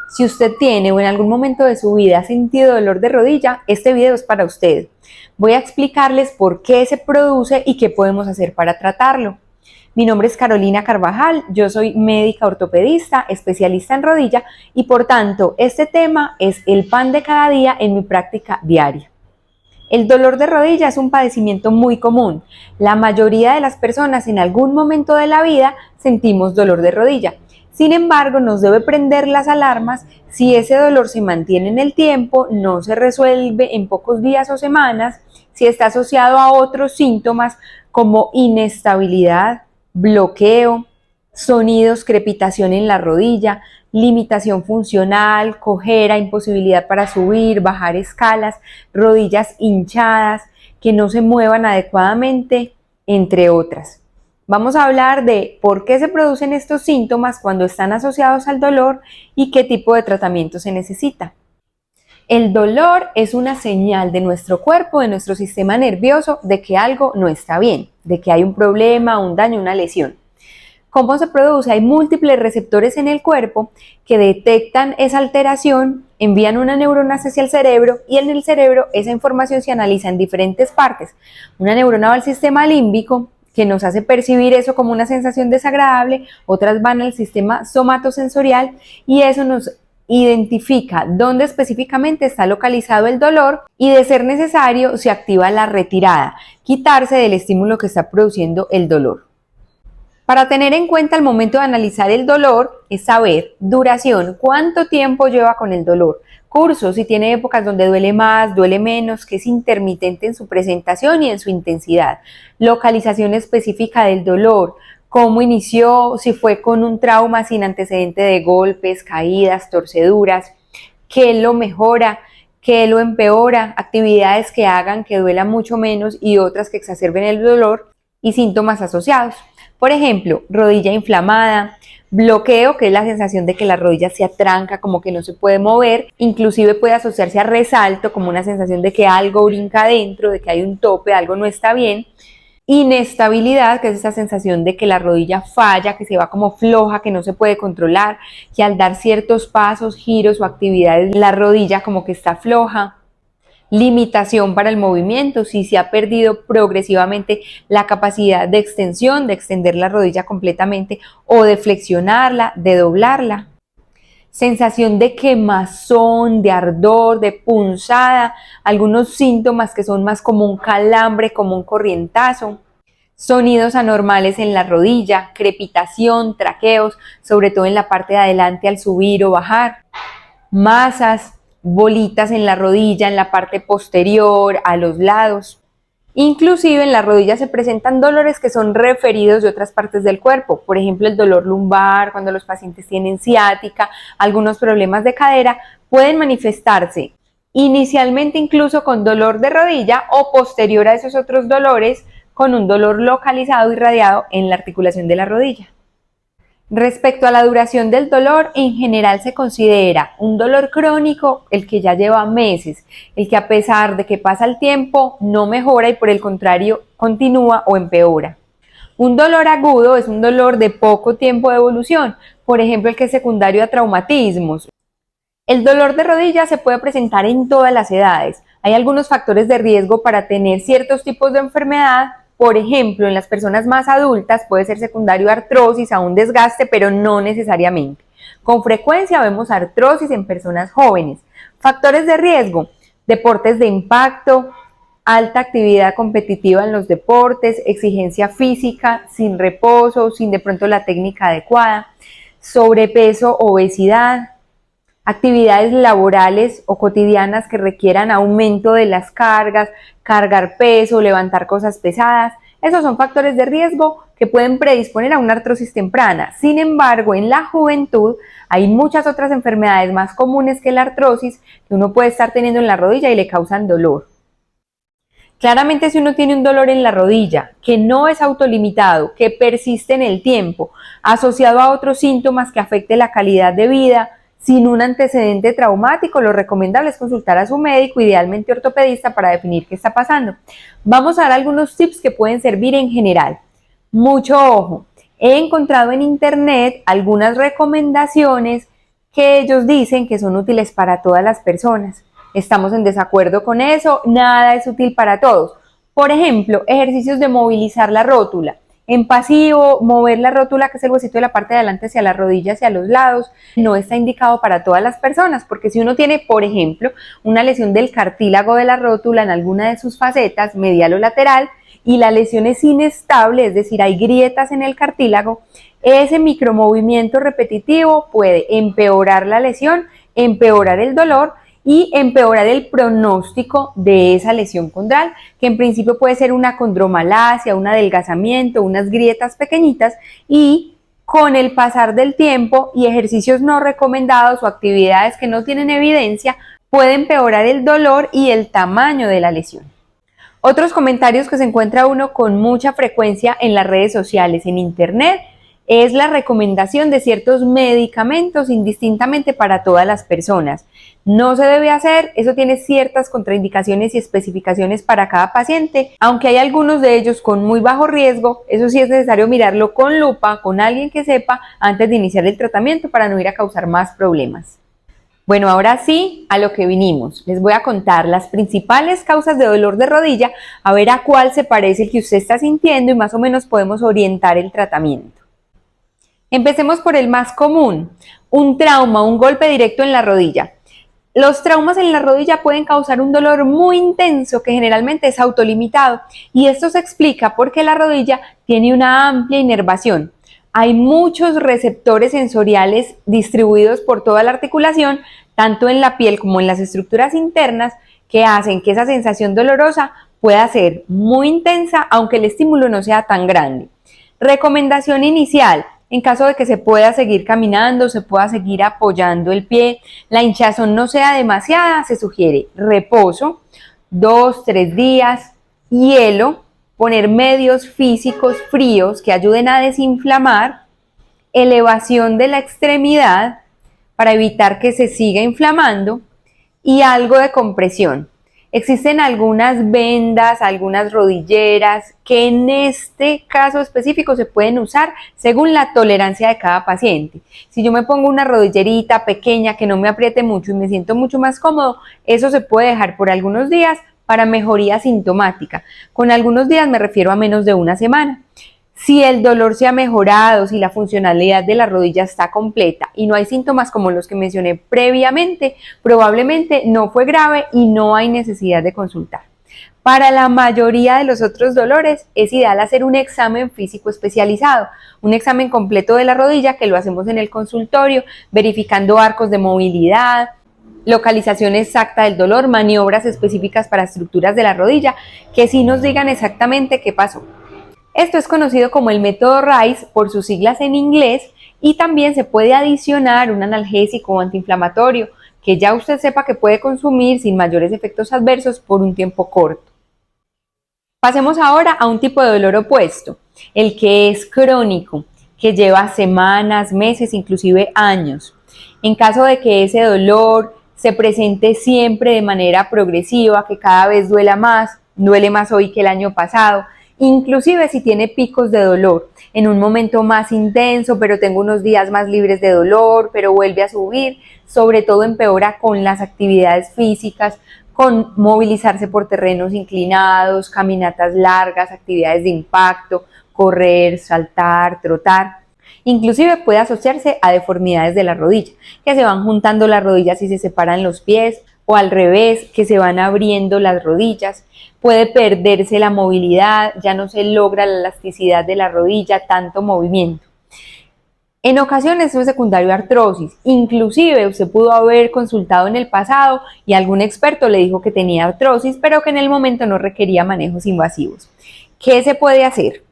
Si usted tiene o en algún momento de su vida ha sentido dolor de rodilla, este video es para usted. Voy a explicarles por qué se produce y qué podemos hacer para tratarlo. Mi nombre es Carolina Carvajal, yo soy médica ortopedista, especialista en rodilla y por tanto este tema es el pan de cada día en mi práctica diaria. El dolor de rodilla es un padecimiento muy común. La mayoría de las personas en algún momento de la vida sentimos dolor de rodilla. Sin embargo, nos debe prender las alarmas si ese dolor se mantiene en el tiempo, no se resuelve en pocos días o semanas, si está asociado a otros síntomas como inestabilidad, bloqueo, sonidos, crepitación en la rodilla, limitación funcional, cojera, imposibilidad para subir, bajar escalas, rodillas hinchadas, que no se muevan adecuadamente, entre otras. Vamos a hablar de por qué se producen estos síntomas cuando están asociados al dolor y qué tipo de tratamiento se necesita. El dolor es una señal de nuestro cuerpo, de nuestro sistema nervioso, de que algo no está bien, de que hay un problema, un daño, una lesión. ¿Cómo se produce? Hay múltiples receptores en el cuerpo que detectan esa alteración, envían una neurona hacia el cerebro y en el cerebro esa información se analiza en diferentes partes. Una neurona va al sistema límbico, que nos hace percibir eso como una sensación desagradable, otras van al sistema somatosensorial y eso nos identifica dónde específicamente está localizado el dolor y de ser necesario se activa la retirada, quitarse del estímulo que está produciendo el dolor. Para tener en cuenta al momento de analizar el dolor es saber duración, cuánto tiempo lleva con el dolor, curso, si tiene épocas donde duele más, duele menos, que es intermitente en su presentación y en su intensidad, localización específica del dolor, cómo inició, si fue con un trauma sin antecedente de golpes, caídas, torceduras, qué lo mejora, qué lo empeora, actividades que hagan que duela mucho menos y otras que exacerben el dolor y síntomas asociados. Por ejemplo, rodilla inflamada, bloqueo, que es la sensación de que la rodilla se atranca, como que no se puede mover, inclusive puede asociarse a resalto, como una sensación de que algo brinca adentro, de que hay un tope, algo no está bien. Inestabilidad, que es esa sensación de que la rodilla falla, que se va como floja, que no se puede controlar, que al dar ciertos pasos, giros o actividades, la rodilla como que está floja. Limitación para el movimiento, si se ha perdido progresivamente la capacidad de extensión, de extender la rodilla completamente o de flexionarla, de doblarla. Sensación de quemazón, de ardor, de punzada, algunos síntomas que son más como un calambre, como un corrientazo. Sonidos anormales en la rodilla, crepitación, traqueos, sobre todo en la parte de adelante al subir o bajar. Masas, bolitas en la rodilla, en la parte posterior, a los lados. Inclusive en la rodilla se presentan dolores que son referidos de otras partes del cuerpo, por ejemplo el dolor lumbar, cuando los pacientes tienen ciática, algunos problemas de cadera, pueden manifestarse inicialmente incluso con dolor de rodilla o posterior a esos otros dolores con un dolor localizado y irradiado en la articulación de la rodilla. Respecto a la duración del dolor, en general se considera un dolor crónico el que ya lleva meses, el que a pesar de que pasa el tiempo no mejora y por el contrario continúa o empeora. Un dolor agudo es un dolor de poco tiempo de evolución, por ejemplo el que es secundario a traumatismos. El dolor de rodilla se puede presentar en todas las edades. Hay algunos factores de riesgo para tener ciertos tipos de enfermedad. Por ejemplo, en las personas más adultas puede ser secundario a artrosis, a un desgaste, pero no necesariamente. Con frecuencia vemos artrosis en personas jóvenes. Factores de riesgo: deportes de impacto, alta actividad competitiva en los deportes, exigencia física, sin reposo, sin de pronto la técnica adecuada, sobrepeso, obesidad, actividades laborales o cotidianas que requieran aumento de las cargas, cargar peso, levantar cosas pesadas. Esos son factores de riesgo que pueden predisponer a una artrosis temprana. Sin embargo, en la juventud hay muchas otras enfermedades más comunes que la artrosis que uno puede estar teniendo en la rodilla y le causan dolor. Claramente, si uno tiene un dolor en la rodilla que no es autolimitado, que persiste en el tiempo, asociado a otros síntomas que afecte la calidad de vida, sin un antecedente traumático, lo recomendable es consultar a su médico, idealmente ortopedista, para definir qué está pasando. Vamos a dar algunos tips que pueden servir en general. Mucho ojo, he encontrado en internet algunas recomendaciones que ellos dicen que son útiles para todas las personas. Estamos en desacuerdo con eso, nada es útil para todos. Por ejemplo, ejercicios de movilizar la rótula. En pasivo, mover la rótula, que es el huesito de la parte de adelante hacia las rodillas y a los lados, no está indicado para todas las personas, porque si uno tiene, por ejemplo, una lesión del cartílago de la rótula en alguna de sus facetas, medial o lateral, y la lesión es inestable, es decir, hay grietas en el cartílago, ese micromovimiento repetitivo puede empeorar la lesión, empeorar el dolor y empeorar el pronóstico de esa lesión condral, que en principio puede ser una condromalacia, un adelgazamiento, unas grietas pequeñitas, y con el pasar del tiempo y ejercicios no recomendados o actividades que no tienen evidencia, puede empeorar el dolor y el tamaño de la lesión. Otros comentarios que se encuentra uno con mucha frecuencia en las redes sociales, en internet, es la recomendación de ciertos medicamentos indistintamente para todas las personas. No se debe hacer, eso tiene ciertas contraindicaciones y especificaciones para cada paciente, aunque hay algunos de ellos con muy bajo riesgo, eso sí es necesario mirarlo con lupa, con alguien que sepa, antes de iniciar el tratamiento para no ir a causar más problemas. Bueno, ahora sí, a lo que vinimos. Les voy a contar las principales causas de dolor de rodilla, a ver a cuál se parece el que usted está sintiendo y más o menos podemos orientar el tratamiento. Empecemos por el más común, un trauma, un golpe directo en la rodilla. Los traumas en la rodilla pueden causar un dolor muy intenso que generalmente es autolimitado, y esto se explica porque la rodilla tiene una amplia inervación. Hay muchos receptores sensoriales distribuidos por toda la articulación, tanto en la piel como en las estructuras internas, que hacen que esa sensación dolorosa pueda ser muy intensa, aunque el estímulo no sea tan grande. Recomendación inicial: en caso de que se pueda seguir caminando, se pueda seguir apoyando el pie, la hinchazón no sea demasiada, se sugiere reposo, 2-3 días, hielo, poner medios físicos fríos que ayuden a desinflamar, elevación de la extremidad para evitar que se siga inflamando y algo de compresión. Existen algunas vendas, algunas rodilleras que en este caso específico se pueden usar según la tolerancia de cada paciente. Si yo me pongo una rodillerita pequeña que no me apriete mucho y me siento mucho más cómodo, eso se puede dejar por algunos días para mejoría sintomática. Con algunos días me refiero a menos de una semana. Si el dolor se ha mejorado, si la funcionalidad de la rodilla está completa y no hay síntomas como los que mencioné previamente, probablemente no fue grave y no hay necesidad de consultar. Para la mayoría de los otros dolores es ideal hacer un examen físico especializado, un examen completo de la rodilla que lo hacemos en el consultorio, verificando arcos de movilidad, localización exacta del dolor, maniobras específicas para estructuras de la rodilla, que sí nos digan exactamente qué pasó. Esto es conocido como el método RICE por sus siglas en inglés, y también se puede adicionar un analgésico o antiinflamatorio que ya usted sepa que puede consumir sin mayores efectos adversos por un tiempo corto. Pasemos ahora a un tipo de dolor opuesto, el que es crónico, que lleva semanas, meses, inclusive años. En caso de que ese dolor se presente siempre de manera progresiva, que cada vez duele más hoy que el año pasado, inclusive si tiene picos de dolor, en un momento más intenso, pero tengo unos días más libres de dolor, pero vuelve a subir, sobre todo empeora con las actividades físicas, con movilizarse por terrenos inclinados, caminatas largas, actividades de impacto, correr, saltar, trotar. Inclusive puede asociarse a deformidades de la rodilla, que se van juntando las rodillas y se separan los pies, o al revés, que se van abriendo las rodillas. Puede perderse la movilidad, ya no se logra la elasticidad de la rodilla, tanto movimiento. En ocasiones es secundario a artrosis, inclusive usted pudo haber consultado en el pasado y algún experto le dijo que tenía artrosis, pero que en el momento no requería manejos invasivos. ¿Qué se puede hacer?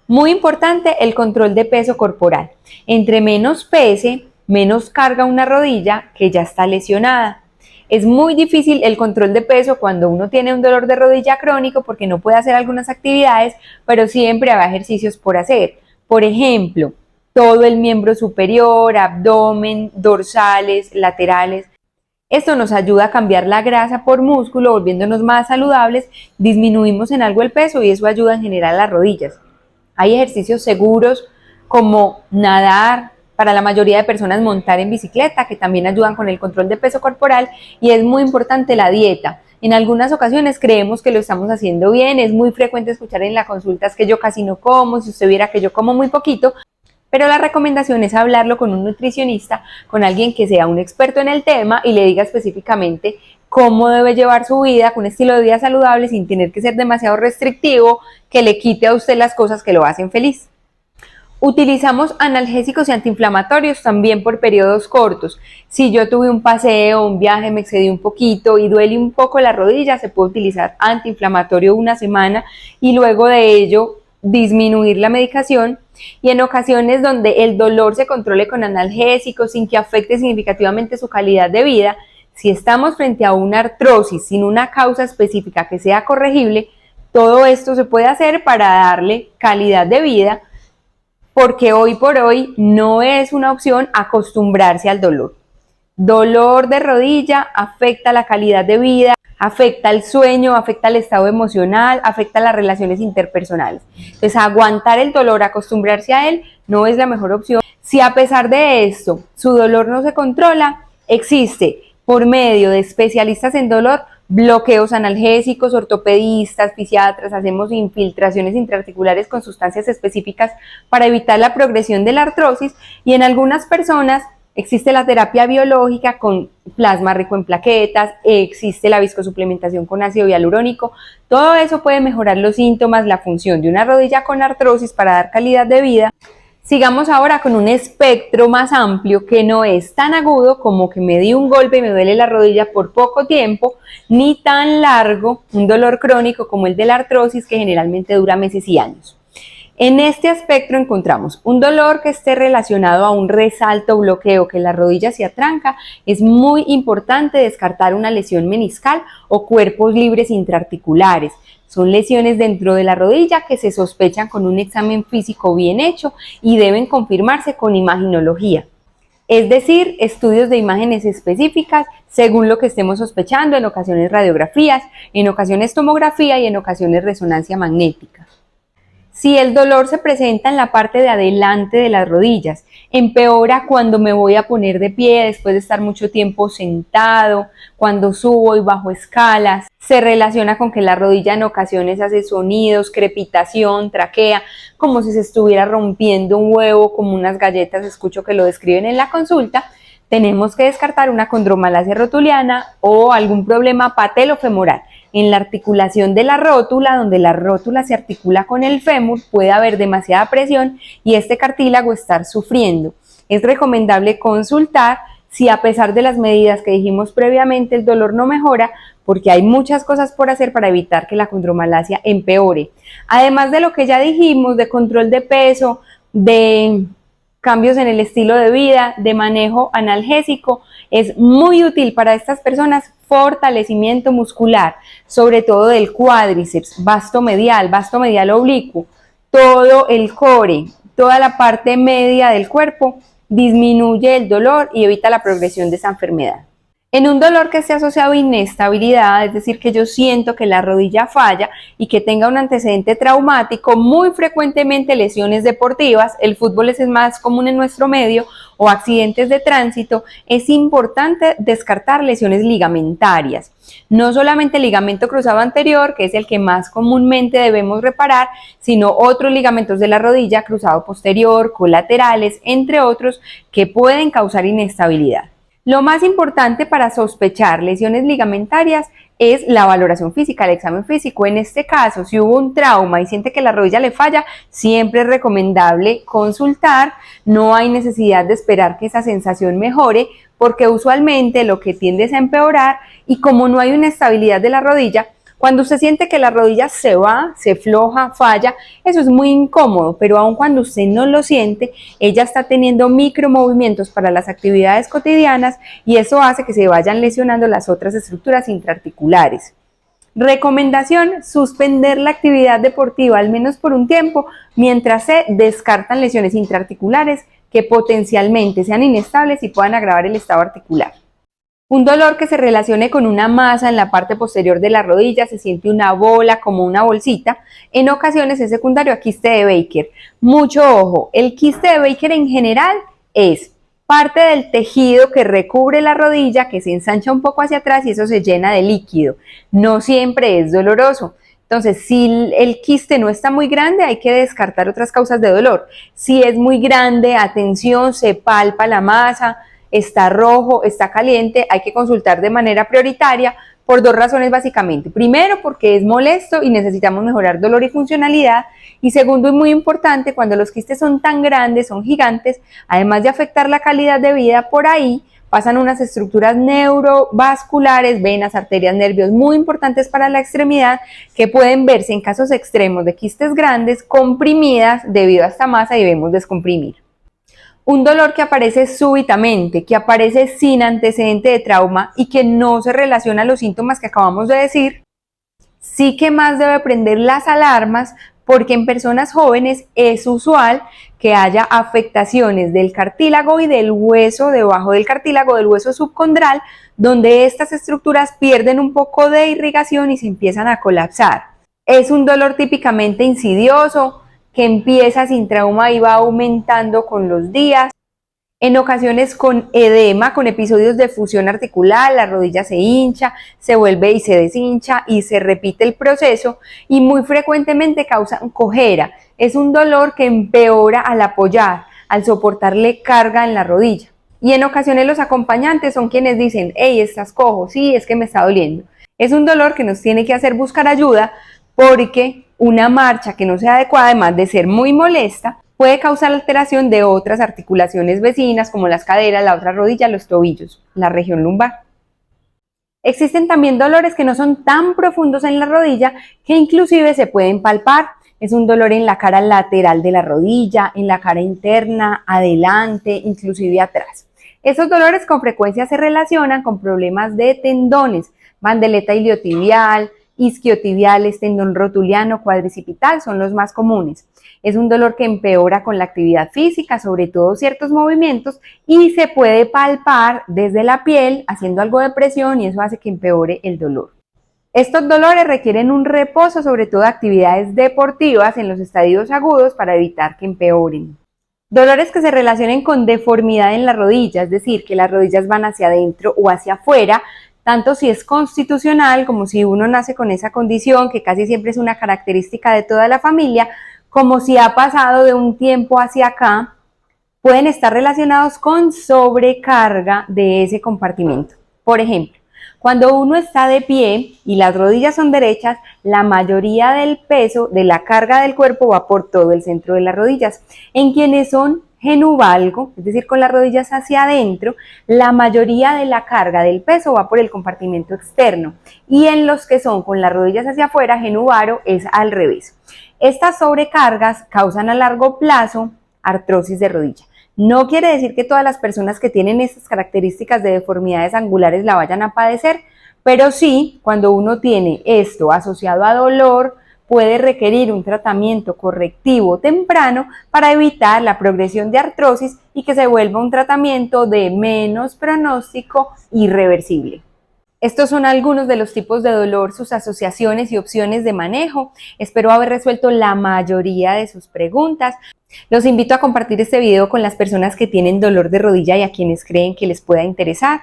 Muy importante el control de peso corporal. Entre menos pese, menos carga una rodilla que ya está lesionada. Es muy difícil el control de peso cuando uno tiene un dolor de rodilla crónico porque no puede hacer algunas actividades, pero siempre habrá ejercicios por hacer. Por ejemplo, todo el miembro superior, abdomen, dorsales, laterales. Esto nos ayuda a cambiar la grasa por músculo, volviéndonos más saludables, disminuimos en algo el peso y eso ayuda en general a las rodillas. Hay ejercicios seguros como nadar, para la mayoría de personas montar en bicicleta, que también ayudan con el control de peso corporal, y es muy importante la dieta. En algunas ocasiones creemos que lo estamos haciendo bien, es muy frecuente escuchar en las consultas que yo casi no como, si usted viera que yo como muy poquito, pero la recomendación es hablarlo con un nutricionista, con alguien que sea un experto en el tema y le diga específicamente cómo debe llevar su vida, con un estilo de vida saludable sin tener que ser demasiado restrictivo, que le quite a usted las cosas que lo hacen feliz. Utilizamos analgésicos y antiinflamatorios también por periodos cortos. Si yo tuve un paseo, un viaje, me excedí un poquito y duele un poco la rodilla, se puede utilizar antiinflamatorio una semana y luego de ello disminuir la medicación. Y en ocasiones donde el dolor se controle con analgésicos sin que afecte significativamente su calidad de vida, si estamos frente a una artrosis sin una causa específica que sea corregible, todo esto se puede hacer para darle calidad de vida, porque hoy por hoy no es una opción acostumbrarse al dolor. Dolor de rodilla afecta la calidad de vida, afecta el sueño, afecta el estado emocional, afecta las relaciones interpersonales. Entonces, aguantar el dolor, acostumbrarse a él, no es la mejor opción. Si a pesar de esto su dolor no se controla, existe por medio de especialistas en dolor bloqueos analgésicos, ortopedistas, fisiatras, hacemos infiltraciones intraarticulares con sustancias específicas para evitar la progresión de la artrosis, y en algunas personas existe la terapia biológica con plasma rico en plaquetas, existe la viscosuplementación con ácido hialurónico. Todo eso puede mejorar los síntomas, la función de una rodilla con artrosis para dar calidad de vida. Sigamos ahora con un espectro más amplio que no es tan agudo como que me di un golpe y me duele la rodilla por poco tiempo, ni tan largo, un dolor crónico como el de la artrosis que generalmente dura meses y años. En este espectro encontramos un dolor que esté relacionado a un resalto o bloqueo, que la rodilla se atranca. Es muy importante descartar una lesión meniscal o cuerpos libres intraarticulares. Son lesiones dentro de la rodilla que se sospechan con un examen físico bien hecho y deben confirmarse con imaginología. Es decir, estudios de imágenes específicas según lo que estemos sospechando, en ocasiones radiografías, en ocasiones tomografía y en ocasiones resonancia magnética. Si el dolor se presenta en la parte de adelante de las rodillas, empeora cuando me voy a poner de pie después de estar mucho tiempo sentado, cuando subo y bajo escalas, se relaciona con que la rodilla en ocasiones hace sonidos, crepitación, traquea, como si se estuviera rompiendo un huevo, como unas galletas, escucho que lo describen en la consulta. Tenemos que descartar una condromalacia rotuliana o algún problema patelofemoral. En la articulación de la rótula, donde la rótula se articula con el fémur, puede haber demasiada presión y este cartílago estar sufriendo. Es recomendable consultar si a pesar de las medidas que dijimos previamente el dolor no mejora, porque hay muchas cosas por hacer para evitar que la condromalacia empeore. Además de lo que ya dijimos, de control de peso, de cambios en el estilo de vida, de manejo analgésico, es muy útil para estas personas fortalecimiento muscular, sobre todo del cuádriceps, vasto medial oblicuo, todo el core, toda la parte media del cuerpo, disminuye el dolor y evita la progresión de esa enfermedad. En un dolor que esté asociado a inestabilidad, es decir, que yo siento que la rodilla falla y que tenga un antecedente traumático, muy frecuentemente lesiones deportivas, el fútbol es más común en nuestro medio, o accidentes de tránsito, es importante descartar lesiones ligamentarias. No solamente el ligamento cruzado anterior, que es el que más comúnmente debemos reparar, sino otros ligamentos de la rodilla, cruzado posterior, colaterales, entre otros, que pueden causar inestabilidad. Lo más importante para sospechar lesiones ligamentarias es la valoración física, el examen físico. En este caso, si hubo un trauma y siente que la rodilla le falla, siempre es recomendable consultar. No hay necesidad de esperar que esa sensación mejore, porque usualmente lo que tiende es a empeorar, y como no hay una estabilidad de la rodilla, cuando usted siente que la rodilla se va, se floja, falla, eso es muy incómodo, pero aun cuando usted no lo siente, ella está teniendo micromovimientos para las actividades cotidianas y eso hace que se vayan lesionando las otras estructuras intraarticulares. Recomendación: suspender la actividad deportiva al menos por un tiempo mientras se descartan lesiones intraarticulares que potencialmente sean inestables y puedan agravar el estado articular. Un dolor que se relacione con una masa en la parte posterior de la rodilla, se siente una bola, como una bolsita, en ocasiones es secundario a quiste de Baker. Mucho ojo, el quiste de Baker en general es parte del tejido que recubre la rodilla, que se ensancha un poco hacia atrás y eso se llena de líquido. No siempre es doloroso. Entonces, si el quiste no está muy grande, hay que descartar otras causas de dolor. Si es muy grande, atención, se palpa la masa, está rojo, está caliente, hay que consultar de manera prioritaria por dos razones básicamente. Primero, porque es molesto y necesitamos mejorar dolor y funcionalidad. Y segundo, y muy importante, cuando los quistes son tan grandes, son gigantes, además de afectar la calidad de vida, por ahí pasan unas estructuras neurovasculares, venas, arterias, nervios muy importantes para la extremidad que pueden verse en casos extremos de quistes grandes comprimidas debido a esta masa y debemos descomprimir. Un dolor que aparece súbitamente, que aparece sin antecedente de trauma y que no se relaciona a los síntomas que acabamos de decir, sí que más debe prender las alarmas porque en personas jóvenes es usual que haya afectaciones del cartílago y del hueso, debajo del cartílago, del hueso subcondral, donde estas estructuras pierden un poco de irrigación y se empiezan a colapsar. Es un dolor típicamente insidioso, que empieza sin trauma y va aumentando con los días. En ocasiones con edema, con episodios de fusión articular, la rodilla se hincha, se vuelve y se deshincha y se repite el proceso y muy frecuentemente causa cojera. Es un dolor que empeora al apoyar, al soportarle carga en la rodilla. Y en ocasiones los acompañantes son quienes dicen, hey, estás cojo, sí, es que me está doliendo. Es un dolor que nos tiene que hacer buscar ayuda porque una marcha que no sea adecuada, además de ser muy molesta, puede causar alteración de otras articulaciones vecinas como las caderas, la otra rodilla, los tobillos, la región lumbar. Existen también dolores que no son tan profundos en la rodilla que inclusive se pueden palpar. Es un dolor en la cara lateral de la rodilla, en la cara interna, adelante, inclusive atrás. Esos dolores con frecuencia se relacionan con problemas de tendones, bandeleta iliotibial, isquiotibiales, tendón rotuliano, cuadricipital son los más comunes. Es un dolor que empeora con la actividad física, sobre todo ciertos movimientos, y se puede palpar desde la piel haciendo algo de presión y eso hace que empeore el dolor. Estos dolores requieren un reposo, sobre todo actividades deportivas en los estadios agudos para evitar que empeoren. Dolores que se relacionen con deformidad en la rodilla, es decir, que las rodillas van hacia adentro o hacia afuera, tanto si es constitucional como si uno nace con esa condición, que casi siempre es una característica de toda la familia, como si ha pasado de un tiempo hacia acá, pueden estar relacionados con sobrecarga de ese compartimento. Por ejemplo, cuando uno está de pie y las rodillas son derechas, la mayoría del peso de la carga del cuerpo va por todo el centro de las rodillas. En quienes son genuvalgo, es decir, con las rodillas hacia adentro, la mayoría de la carga del peso va por el compartimento externo, y en los que son con las rodillas hacia afuera, genuvaro, es al revés. Estas sobrecargas causan a largo plazo artrosis de rodilla. No quiere decir que todas las personas que tienen estas características de deformidades angulares la vayan a padecer, pero sí, cuando uno tiene esto asociado a dolor, puede requerir un tratamiento correctivo temprano para evitar la progresión de artrosis y que se vuelva un tratamiento de menos pronóstico irreversible. Estos son algunos de los tipos de dolor, sus asociaciones y opciones de manejo. Espero haber resuelto la mayoría de sus preguntas. Los invito a compartir este video con las personas que tienen dolor de rodilla y a quienes creen que les pueda interesar.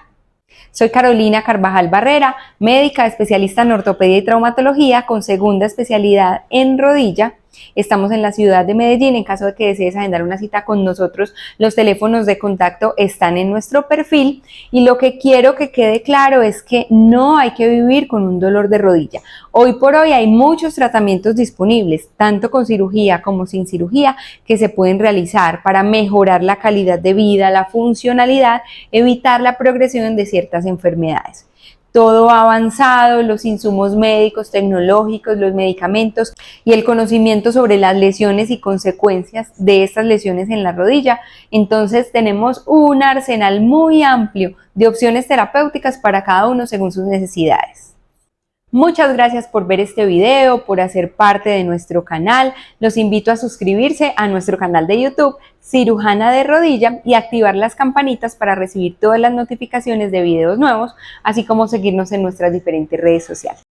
Soy Carolina Carvajal Barrera, médica especialista en ortopedia y traumatología con segunda especialidad en rodilla. Estamos en la ciudad de Medellín. En caso de que desees agendar una cita con nosotros, los teléfonos de contacto están en nuestro perfil, y lo que quiero que quede claro es que no hay que vivir con un dolor de rodilla. Hoy por hoy hay muchos tratamientos disponibles, tanto con cirugía como sin cirugía, que se pueden realizar para mejorar la calidad de vida, la funcionalidad, evitar la progresión de ciertas enfermedades. Todo ha avanzado, los insumos médicos, tecnológicos, los medicamentos y el conocimiento sobre las lesiones y consecuencias de estas lesiones en la rodilla. Entonces tenemos un arsenal muy amplio de opciones terapéuticas para cada uno según sus necesidades. Muchas gracias por ver este video, por hacer parte de nuestro canal. Los invito a suscribirse a nuestro canal de YouTube, Cirujana de Rodilla, y activar las campanitas para recibir todas las notificaciones de videos nuevos, así como seguirnos en nuestras diferentes redes sociales.